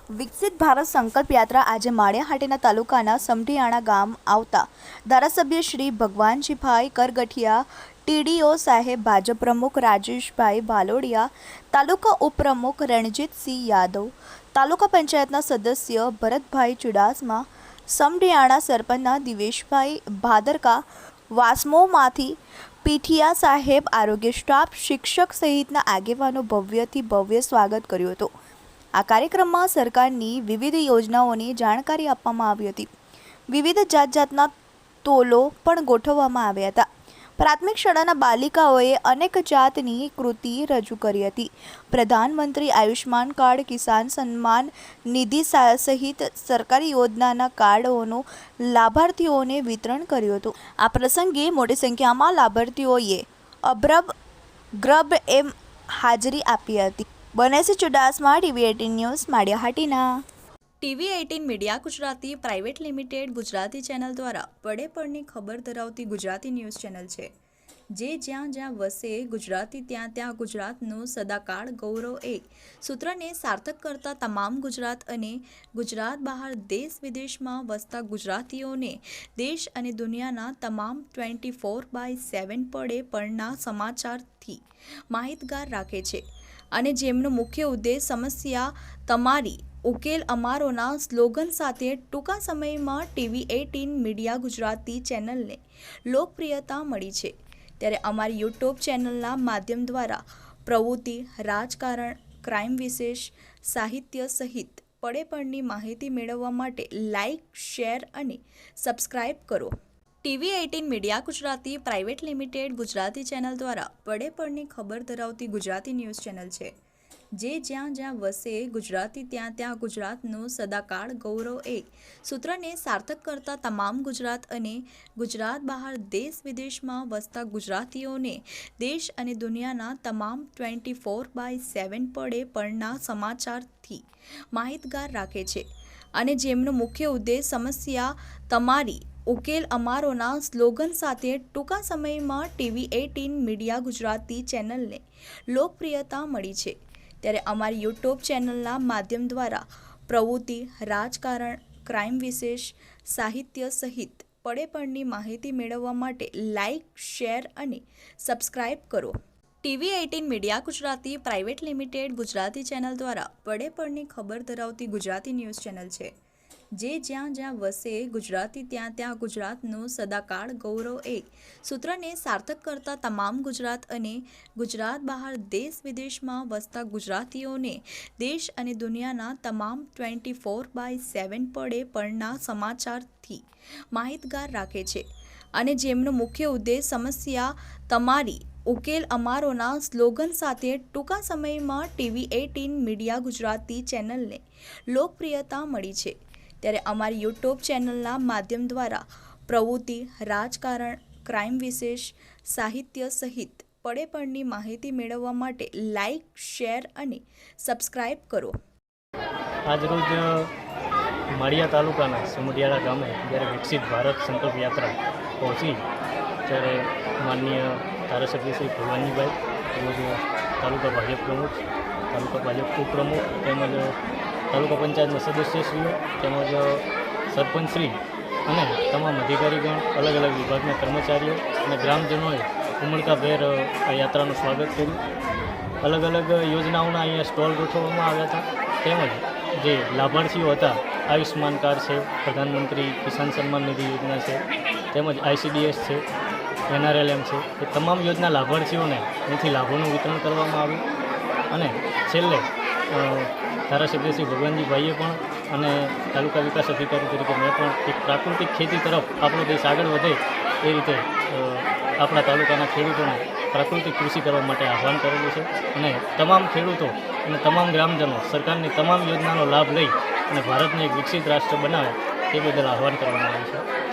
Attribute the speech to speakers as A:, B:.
A: વિકસિત ભારત સંકલ્પ યાત્રા આજે માળિયાહાટીના તાલુકાના સમઢિયાણા ગામ આવતા ધારાસભ્ય શ્રી ભગવાનજીભાઈ કરગઠિયા, ટીડીઓ સાહેબ, ભાજપ પ્રમુખ રાજેશભાઈ ભાલોડિયા, તાલુકા ઉપપ્રમુખ રણજીતસિંહ યાદવ, તાલુકા પંચાયતના સદસ્ય ભરતભાઈ ચુડાસમા, સમઢિયાણા સરપંચના દિવેશભાઈ ભાદરકા, વાસ્મોમાંથી પીઠિયા સાહેબ, આરોગ્ય સ્ટાફ, શિક્ષક સહિતના આગેવાનો ભવ્યથી ભવ્ય સ્વાગત કર્યું હતું। આ કાર્યક્રમમાં સરકારની વિવિધ યોજનાઓની જાણકારી આપવામાં આવી હતી। વિવિધ જાતના તોલો પણ ગોઠવવામાં આવ્યા હતા। પ્રાથમિક શાળાના બાલિકાઓએ અનેક જાતની કૃતિ રજૂ કરી હતી। પ્રધાનમંત્રી આયુષ્માન કાર્ડ, કિસાન સન્માન નિધિ સહિત સરકારી યોજનાના કાર્ડોનું લાભાર્થીઓને વિતરણ કર્યું હતું। આ પ્રસંગે મોટી સંખ્યામાં લાભાર્થીઓએ અભ્રબ એમ હાજરી આપી હતી। બનેસી Chudasama, TV18 news, Maliyahatina. TV18 media Gujarati private limited Gujarati channel દ્વારા પડે પડની ખબર ધરાવતી ગુજરાતી ન્યૂઝ ચેનલ છે, જે જ્યાં જ્યાં વસે ગુજરાતી ત્યાં ત્યાં ગુજરાતનું સદાકાળ ગૌરવ એક સૂત્રને સાર્થક કરતા તમામ ગુજરાત અને ગુજરાત બહાર દેશ વિદેશમાં વસતા ગુજરાતીઓને દેશ અને દુનિયાના તમામ 24/7 પડે પડના સમાચારથી માહિતગાર રાખે છે અને જેમનો મુખ્ય ઉદ્દેશ સમસ્યા તમારી ઉકેલ અમારોના સ્લોગન સાથે ટૂંકા સમયમાં TV18 મીડિયા ગુજરાતી ચેનલને લોકપ્રિયતા મળી છે। ત્યારે અમારી યુટ્યુબ ચેનલના માધ્યમ દ્વારા પ્રવૃત્તિ, રાજકારણ, ક્રાઇમ વિશેષ, સાહિત્ય સહિત પડે પડની માહિતી મેળવવા માટે લાઇક, શેર અને સબસ્ક્રાઇબ કરો। TV18 media Gujarati private limited Gujarati channel દ્વારા પડે પડની ખબર ધરાવતી ગુજરાતી ન્યૂઝ ચેનલ છે, જે જ્યાં જ્યાં વસે ગુજરાતી ત્યાં ત્યાં ગુજરાતનું સદાકાળ ગૌરવ એક સૂત્રને સાર્થક કરતા તમામ ગુજરાત અને ગુજરાત બહાર દેશ વિદેશમાં વસતા ગુજરાતીઓને દેશ અને દુનિયાના તમામ 24/7 પડે પડના સમાચારથી માહિતગાર રાખે છે અને જેમનો મુખ્ય ઉદ્દેશ સમસ્યા તમારી ઉકેલ અમારોના સ્લોગન સાથે ટૂંકા સમયમાં TV18 મીડિયા ગુજરાતી ચેનલને લોકપ્રિયતા મળી છે। ત્યારે અમારી યુટ્યુબ ચેનલના માધ્યમ દ્વારા પ્રવૃત્તિ, રાજકારણ, ક્રાઇમ વિશેષ, સાહિત્ય સહિત પડે પડની માહિતી મેળવવા માટે લાઇક, શેર અને સબસ્ક્રાઇબ કરો। TV18 media Gujarati private limited Gujarati channel દ્વારા પડે પડની ખબર ધરાવતી ગુજરાતી ન્યૂઝ ચેનલ છે, જે જ્યાં જ્યાં વસે ગુજરાતી ત્યાં ત્યાં ગુજરાતનું સદાકાળ ગૌરવ એક સૂત્રને સાર્થક કરતા તમામ ગુજરાત અને ગુજરાત બહાર દેશ વિદેશમાં વસતા ગુજરાતીઓને દેશ અને દુનિયાના તમામ 24/7 પડે પડના સમાચારથી માહિતગાર રાખે છે અને જેમનો મુખ્ય ઉદ્દેશ સમસ્યા તમારી ઉકેલ અમારોના સ્લોગન સાથે ટૂંકા સમયમાં TV18 મીડિયા ગુજરાતી ચેનલને લોકપ્રિયતા મળી છે। ત્યારે અમારી યુટ્યુબ ચેનલના માધ્યમ દ્વારા પ્રવૃત્તિ, રાજકારણ, ક્રાઇમ વિશેષ, સાહિત્ય સહિત પડે પડની માહિતી મેળવવા માટે લાઇક, શેર અને સબસ્ક્રાઇબ કરો।
B: આજરોજ માળિયા તાલુકાના સમઢિયાળા ગામે જ્યારે વિકસિત ભારત સંકલ્પ યાત્રા પહોંચી ત્યારે માનનીય ધારાસભ્ય શ્રી ભગવાનજીભાઈ, રોજ તાલુકા ભાજપ પ્રમુખ, તાલુકા ભાજપ ઉપપ્રમુખ તેમજ તાલુકા પંચાયતના સદસ્યશ્રીઓ તેમજ સરપંચશ્રી અને તમામ અધિકારીગણ, અલગ અલગ વિભાગના કર્મચારીઓ અને ગ્રામજનોએ ઉમળકાભેર આ યાત્રાનું સ્વાગત કર્યું। અલગ અલગ યોજનાઓના અહીંયા સ્ટોલ ગોઠવવામાં આવ્યા હતા તેમજ જે લાભાર્થીઓ હતા, આયુષ્માન કાર્ડ છે, પ્રધાનમંત્રી કિસાન સન્માન નિધિ યોજના છે, તેમજ ICDS છે, NRLM છે, એ તમામ યોજના લાભાર્થીઓને અહીંથી લાભોનું વિતરણ કરવામાં આવ્યું। અને છેલ્લે ધારાસભ્ય શ્રી ભગવાનજીભાઈએ પણ અને તાલુકા વિકાસ અધિકારી તરીકે મેં પણ એક પ્રાકૃતિક ખેતી તરફ આપણો દેશ આગળ વધે એ રીતે આપણા તાલુકાના ખેડૂતોને પ્રાકૃતિક કૃષિ કરવા માટે આહ્વાન કરેલું છે અને તમામ ખેડૂતો અને તમામ ગ્રામજનો સરકારની તમામ યોજનાનો લાભ લઈ અને ભારતને એક વિકસિત રાષ્ટ્ર બનાવે તે બદલ આહ્વાન કરવામાં આવ્યું છે।